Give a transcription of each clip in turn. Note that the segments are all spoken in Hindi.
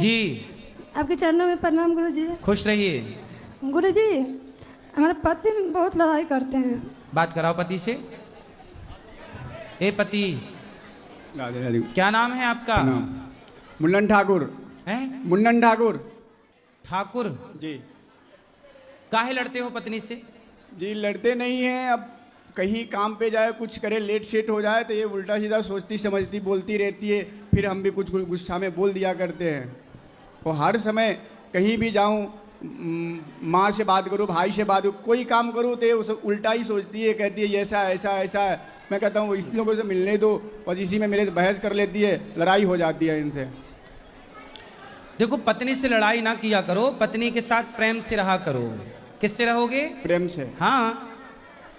जी आपके चरणों में प्रणाम गुरुजी। खुश रहिए। गुरुजी, हमारे पति बहुत लड़ाई करते हैं। बात कराओ पति से। ए पति, राधे राधे। क्या नाम है आपका? मुन्नन ठाकुर। हैं? मुन्नन ठाकुर। ठाकुर जी। काहे लड़ते हो पत्नी से? जी लड़ते नहीं हैं, अब कहीं काम पे जाए कुछ करे लेट शेट हो जाए तो ये उल्टा सीधा सोचती समझती बोलती रहती है, फिर हम भी कुछ गुस्सा में बोल दिया करते हैं। और हर समय कहीं भी जाऊं, माँ से बात करूं, भाई से बात करूं, कोई काम करूं तो ये उस उल्टा ही सोचती है, कहती है ऐसा ऐसा ऐसा है। मैं कहता हूँ इस लोगों से मिलने दो, और इसी में मेरे से बहस कर लेती है, लड़ाई हो जाती है इनसे। देखो, पत्नी से लड़ाई ना किया करो, पत्नी के साथ प्रेम से रहा करो। किससे रहोगे? प्रेम से। हाँ,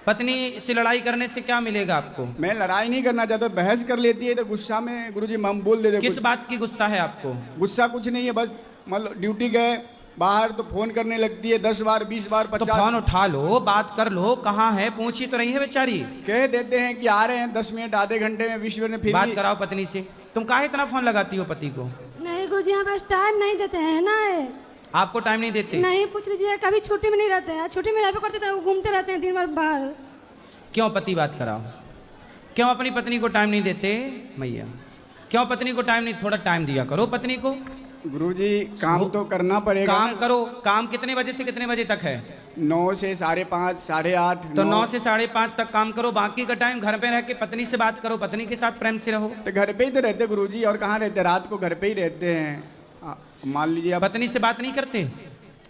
पत्नी से लड़ाई करने से क्या मिलेगा आपको? मैं लड़ाई नहीं करना चाहता, बहस कर लेती है तो गुस्सा में गुरुजी हम बोल देते। किस बात की गुस्सा है आपको? गुस्सा कुछ नहीं है, बस मतलब ड्यूटी गए बाहर तो फोन करने लगती है 10 बार 20 बार 50। तो फोन उठा लो, बात कर लो, कहाँ है, पूछी तो रही है बेचारी। कह देते हैं कि आ रहे हैं 10 मिनट आधे घंटे में 20 मिनट में, फिर बात कराओ पत्नी से। तुम काहे इतना फोन लगाती हो पति को? नहीं गुरुजी, यहाँ पास टाइम नहीं देते हैं ना। आपको टाइम नहीं देते? नहीं, पूछ लीजिए, कभी छुट्टी में नहीं रहते हैं। छुट्टी में रहते करते तो घूमते रहते हैं दिन भर बाहर। क्यों पति बात कराओ, क्यों अपनी पत्नी को टाइम नहीं देते मैया? क्यों पत्नी को टाइम नहीं? थोड़ा टाइम दिया करो पत्नी को। गुरुजी काम तो करना पड़ेगा। काम करो। काम कितने बजे से कितने बजे तक है? 9 से 5:30 8:30। तो 9 से 5:30 तक काम करो, बाकी का टाइम घर पे रह के पत्नी से बात करो, पत्नी के साथ प्रेम से रहो। तो घर पे ही तो रहते गुरुजी, और कहाँ रहते? रात को घर पे ही रहते हैं। मान लीजिए आप पत्नी से बात नहीं करते?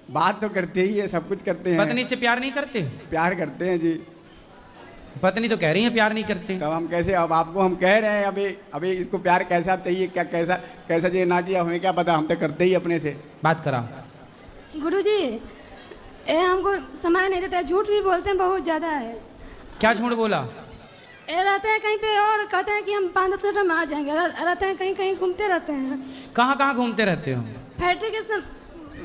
बात तो करते ही है, सब कुछ करते हैं। पत्नी से प्यार नहीं करते? प्यार करते हैं जी। पत्नी तो कह रही है प्यार नहीं करते। तब हम कैसे, अब आपको हम कह रहे हैं अभी अभी इसको प्यार कैसा चाहिए, क्या कैसा कैसा चाहिए ना चाहिए, हमें क्या पता, हम तो करते ही अपने से। बात कराओ। गुरुजी, ये हमको समय नहीं देता है, झूठ भी बोलते हैं बहुत ज्यादा है। क्या झूठ बोला? ये रहते हैं कहीं पे और कहते हैं कि हम 5-10 मिनट में आ जाएंगे। रहते हैं कहीं कहीं घूमते रहते हैं। कहाँ कहाँ घूमते रहते हो? फैक्ट्री के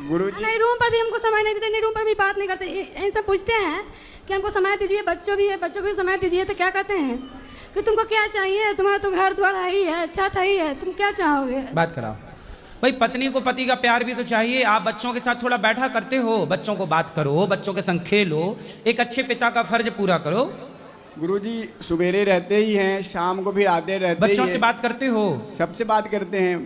गुरुजी नहीं, रूम पर भी हमको समय नहीं देते, नहीं रूम पर भी बात नहीं करते। इनसे पूछते हैं कि हमको समय दीजिए, बच्चों भी है, बच्चों को भी समय दीजिए, तो क्या कहते हैं कि तुमको क्या चाहिए, तुम्हारा तो घर द्वार ही है, छत ही है, तुम क्या चाहोगे? बात कराओ भाई। पत्नी को पति का प्यार भी तो चाहिए। आप बच्चों के साथ थोड़ा बैठा करते हो, बच्चों को बात करो, बच्चों के संग खेलो, एक अच्छे पिता का फर्ज पूरा करो। गुरुजी सवेरे रहते ही हैं, शाम को भी आते रहते बच्चों ही से हैं। बात करते हो? सबसे बात करते हैं।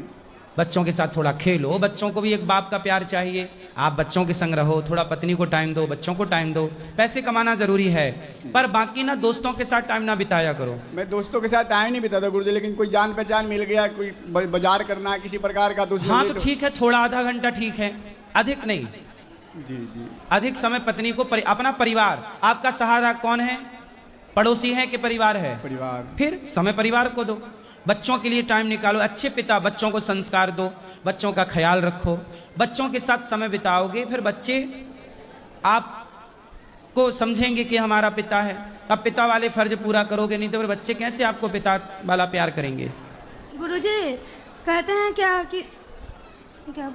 बच्चों के साथ थोड़ा खेलो, बच्चों को भी एक बाप का प्यार चाहिए। आप बच्चों के संग रहो, थोड़ा पत्नी को टाइम दो, बच्चों को टाइम दो। पैसे कमाना जरूरी है, पर बाकी ना दोस्तों के साथ टाइम ना बिताया करो। मैं दोस्तों के साथ टाइम नहीं बिताता गुरुजी, लेकिन कोई जान पहचान मिल गया, कोई बाजार करना है किसी प्रकार का, तो हाँ तो ठीक है, थोड़ा आधा घंटा ठीक है, अधिक नहीं। जी जी। अधिक समय पत्नी को अपना परिवार, आपका सहारा कौन है? पड़ोसी है कि परिवार है? परिवार। फिर समय परिवार को दो, बच्चों के लिए टाइम निकालो। अच्छे पिता, बच्चों को संस्कार दो, बच्चों का ख्याल रखो, बच्चों के साथ समय बिताओगे, फिर बच्चे आपको समझेंगे कि हमारा पिता है। अब पिता वाले फर्ज पूरा करोगे, नहीं तो फिर बच्चे कैसे आपको पिता वाला प्यार करेंगे? गुरुजी कहते हैं क्या कि क्या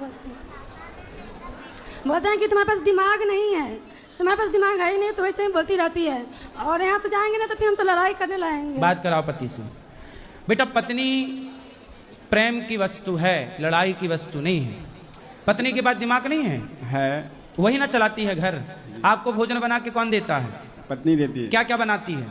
बोलते हैं कि तुम्हारे पास दिमाग नहीं है, तुम्हारे पास दिमाग है ही नहीं, तो वैसे ही बोलती रहती है, और यहाँ से जाएंगे ना तो फिर हमसे लड़ाई करने लाएंगे। बात कराओ पति से। बेटा, पत्नी प्रेम की वस्तु है, लड़ाई की वस्तु नहीं है। पत्नी के पास दिमाग नहीं है, वही ना चलाती है घर। आपको भोजन बना के कौन देता है? पत्नी देती है। क्या क्या बनाती है?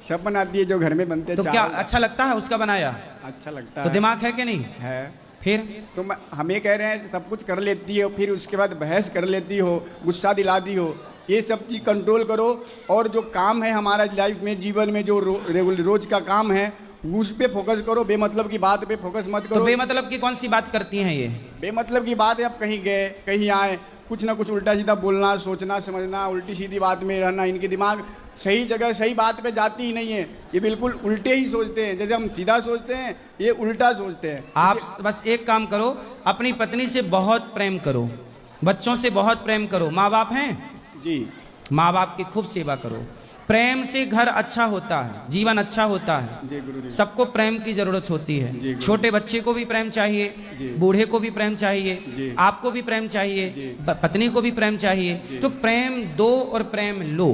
सब बनाती है जो घर में बनते हैं। तो क्या अच्छा लगता है उसका बनाया? अच्छा लगता तो है। दिमाग है कि नहीं है। फिर तो हम ये कह रहे हैं सब कुछ कर लेती हो, फिर उसके बाद बहस कर लेती हो, गुस्सा दिलाती हो, ये सब चीज़ कंट्रोल करो। और जो काम है हमारा लाइफ में, जीवन में जो रोज का काम है, उस पे फोकस करो, बेमतलब की बात पे फोकस मत करो। तो बेमतलब की कौन सी बात करती हैं ये? बेमतलब की बात है, आप कहीं गए कहीं आए, कुछ ना कुछ उल्टा सीधा बोलना, सोचना समझना, उल्टी सीधी बात में रहना। इनके दिमाग सही जगह सही बात पे जाती ही नहीं है, ये बिल्कुल उल्टे ही सोचते हैं। जैसे हम सीधा सोचते हैं, ये उल्टा सोचते हैं। आप बस एक काम करो, अपनी पत्नी से बहुत प्रेम करो, बच्चों से बहुत प्रेम करो। माँ बाप हैं जी, माँ बाप की खूब सेवा करो। प्रेम से घर अच्छा होता है, जीवन अच्छा होता है। जी गुरुजी। सबको प्रेम की जरूरत होती है। छोटे बच्चे को भी प्रेम चाहिए, बूढ़े को भी प्रेम चाहिए, आपको भी प्रेम चाहिए, पत्नी को भी प्रेम चाहिए। तो प्रेम दो और प्रेम लो,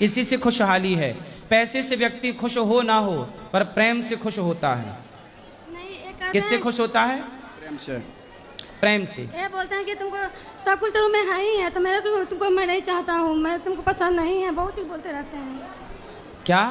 इसी से खुशहाली है। पैसे से व्यक्ति खुश हो ना हो, पर प्रेम से खुश होता है। नहीं, किससे खुश होता है? प्रेम से। प्रेम से। ये बोलते हैं कि तुमको सब कुछ तो रूम में है ही है, तो मेरे को तुमको मैं नहीं चाहता हूँ, मैं तुमको पसंद नहीं है, बहुत चीज़ बोलते रहते हैं। क्या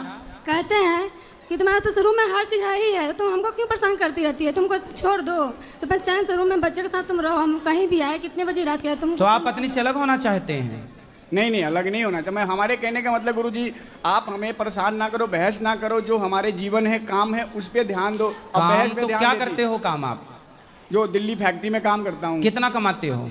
कहते हैं कि तुम्हारा तो रूम में हर चीज़ है ही है, तो तुम हमको क्यों परेशान करती रहती है, तुमको छोड़ दो तो बस चैन से रूम में बच्चे के साथ तुम रहो, हम कहीं भी आए, कितने बजे रात के तुम। तो आप पत्नी से अलग होना चाहते हैं? नहीं, अलग नहीं होना चाहिए। मैं हमारे कहने का मतलब गुरुजी, आप हमें परेशान ना करो, बहस ना करो, जो हमारे जीवन है, काम है, उस पे ध्यान दो। अब काम बहस पे तो ध्यान क्या देती। करते हो काम आप? जो दिल्ली फैक्ट्री में काम करता हूँ। कितना कमाते हो?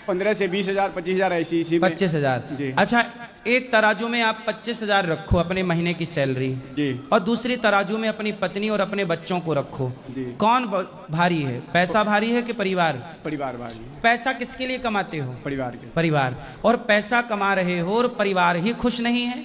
15 से 20,000 25,000 ऐसी इसी में। 25,000। जी। अच्छा, एक तराजू में आप 25,000 रखो अपने महीने की सैलरी, जी। और दूसरी तराजू में अपनी पत्नी और अपने बच्चों को रखो। जी। कौन भारी है? पैसा भारी है कि परिवार? परिवार भारी। पैसा किसके लिए कमाते हो? परिवार के। परिवार। और पैसा कमा रहे हो और परिवार ही खुश नहीं है?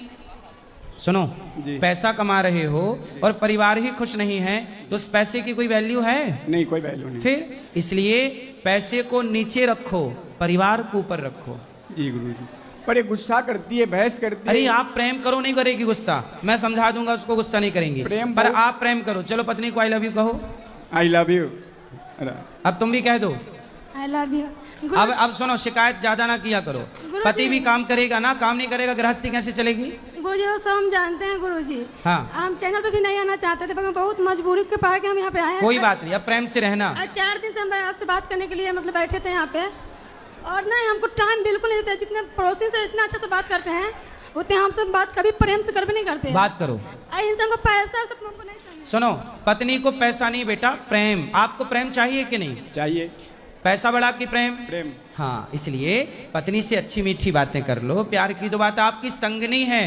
सुनो, जी। पैसा कमा रहे हो और परिवार ही खुश नहीं है, तो उस पैसे की कोई वैल्यू है? नहीं, कोई वैल्यू नहीं। फिर इसलिए पैसे को नीचे रखो, परिवार को ऊपर रखो। जी गुरुजी। पर ये गुस्सा करती है, बहस करती अरे है। आप प्रेम करो, नहीं करेगी गुस्सा, मैं समझा दूंगा उसको, गुस्सा नहीं करेंगे। प्रेम पर बहुत- आप प्रेम करो। चलो पत्नी को आई लव यू कहो। I love you. अब तुम भी कह दो। I love you. अब सुनो, शिकायत ज्यादा ना किया करो। गुरुजी। पति भी काम करेगा ना, काम नहीं करेगा गृहस्थी कैसे चलेगी? गुरुजी वो सब हम जानते हैं गुरुजी। हाँ। हम चैनल पे भी नहीं आना चाहते थे, पर बहुत मजबूरी के पाए के हम यहाँ पे आए हैं। कोई बात नहीं, अब प्रेम से रहना। आज 4 दिन से हम आपसे बात करने के लिए मतलब बैठे थे यहाँ पे, और नहीं हमको टाइम बिल्कुल नहीं देते। जितने पड़ोसी से इतना अच्छा से बात करते हैं, उतने हमसे बात कभी प्रेम से कर भी नहीं करते। बात करो। इंसान को पैसा सब हमको नहीं चाहिए। सुनो, पत्नी को पैसा नहीं बेटा, प्रेम। आपको प्रेम चाहिए कि नहीं? चाहिए। पैसा बड़ा कि प्रेम? प्रेम। हाँ, इसलिए पत्नी से अच्छी मीठी बातें कर लो। प्यार की तो बात आपकी संगनी है,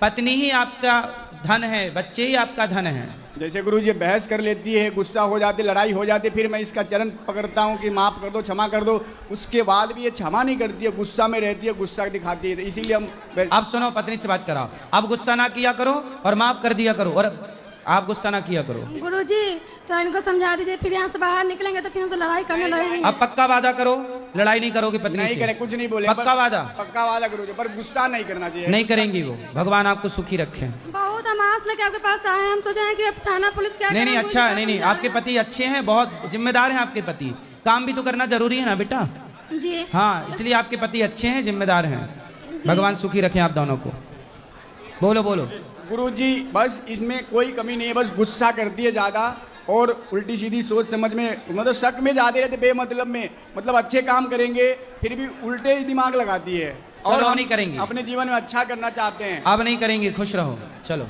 पत्नी ही आपका धन है, बच्चे ही आपका धन है। जैसे गुरुजी बहस कर लेती है, गुस्सा हो जाती, लड़ाई हो जाती, फिर मैं इसका चरण पकड़ता हूँ कि माफ कर दो, क्षमा कर दो। उसके बाद भी ये क्षमा नहीं करती है, गुस्सा में रहती है, गुस्सा दिखाती है। तो इसीलिए हम अब सुनो, पत्नी से बात कराओ। अब गुस्सा ना किया करो और माफ कर दिया करो, और आप गुस्सा ना किया करो। गुरुजी तो इनको समझा दीजिए, फिर यहाँ से बाहर निकलेंगे तो फिर हमसे लड़ाई करने लगेंगे। अब पक्का वादा करो, लड़ाई नहीं करोगे पत्नी नहीं से? करे, कुछ नहीं बोले। पक्का वादा? पक्का वादा गुरुजी, पर गुस्सा नहीं करना चाहिए। नहीं करेंगी वो, भगवान आपको सुखी रखे। बहुत हम आस लेके आपके पास आए हैं, हम सोचे हैं कि अब थाना पुलिस क्या नहीं करें, नहीं, अच्छा, मुझे नहीं, समझा आपके रहे पति अच्छे हैं, बहुत जिम्मेदार हैं आपके पति। काम भी तो करना जरूरी है ना बेटा? हैं। जी। हाँ, इसलिए आपके पति अच्छे हैं, जिम्मेदार हैं। भगवान सुखी रखें आप दोनों को। बोलो बोलो। गुरुजी बस इसमें कोई कमी नहीं है, बस गुस्सा करती है ज़्यादा, और उल्टी सीधी सोच समझ में, मतलब शक में जाते रहते बेमतलब में। मतलब अच्छे काम करेंगे फिर भी उल्टे ही दिमाग लगाती है। चलो, और हम नहीं करेंगे। अपने जीवन में अच्छा करना चाहते हैं। अब नहीं करेंगे, खुश रहो। चलो।